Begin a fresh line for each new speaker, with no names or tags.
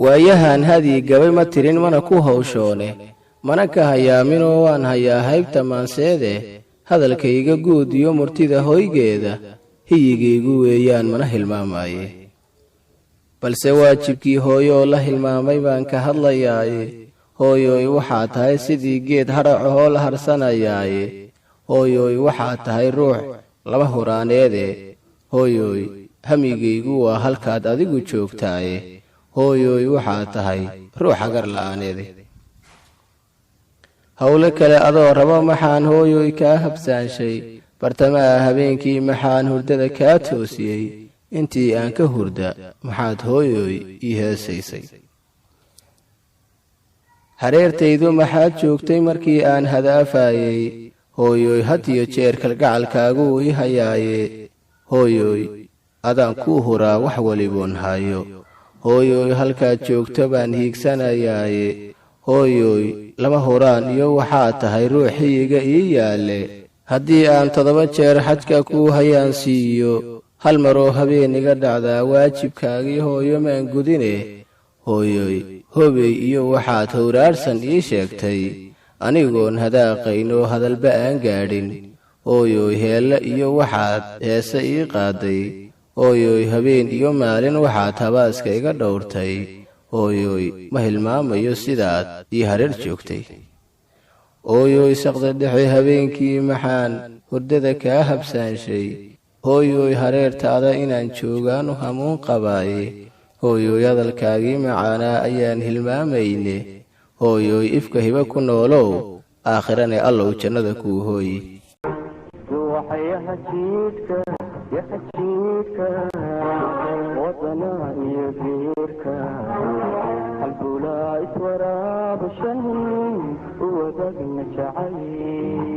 waayahan hadii gabay ma tirin mana ku hawshoone mana ka hayaaminoo waan hayaa haybta maanseede hadalkayga guud iyo murtida hoygeeda hiyigaygu weeyaan mana hilmaamaaye balse waajibkii hooyo la hilmaamay baan ka hadlayaaye hooyoy waxaa tahay sidii geed hadhacahoo la harsanayaaye hooyoy waxaa tahay ruux laba huraaneede hooyoy hamigaygu waa halkaad adigu joogtaaye hooyoy waxaa tahay ruux agar la'aaneede hawle kale adoo rabo maxaan hooyoy kaa habsaanshay bartamaha habeenkii maxaan hurdada kaa toosiyey intii aan ka hurda maxaad hooyoy ii heesaysay hareertaydu maxaad joogtay markii aan hadaafayey hooyoy had iyo jeer kalgacalkaagu ii hayaaye hooyoy adaan kuu huraa wax waliboon hayo hooyoy halkaad joogto baan hiigsanayaaye hooyoy lama huraan iyo waxaa tahay ruuxiiga ii yaalle haddii aan 7 jeer xajka kuu hayaan siiyo hal maroo habeeniga dhacdaa waajibkaagii hooyo maan gudine hooyoy hobey iyo waxaad howraarsan ii sheegtay anigoon hadaaqaynoo hadalba aan gaadhin hooyoy heelle iyo waxaad heese ii qaaday hooyoy habeen iyo maalin waxaad habaaska iga dhowrtay hooyoy ma hilmaamayo sidaad ii hareer joogtay hooyoy saqda dhexe habeenkii maxaan hurdada kaa habsaanshay hooyoy hareertaada inaan joogaanu hamuun qabaaye hooyoy hadalkaagii macaanaa ayaan hilmaamayne hooyoy ifka hiba ku noolow aakhirane allow jannada kuu hooyi
البولا اسورا بشن وذقنا شعي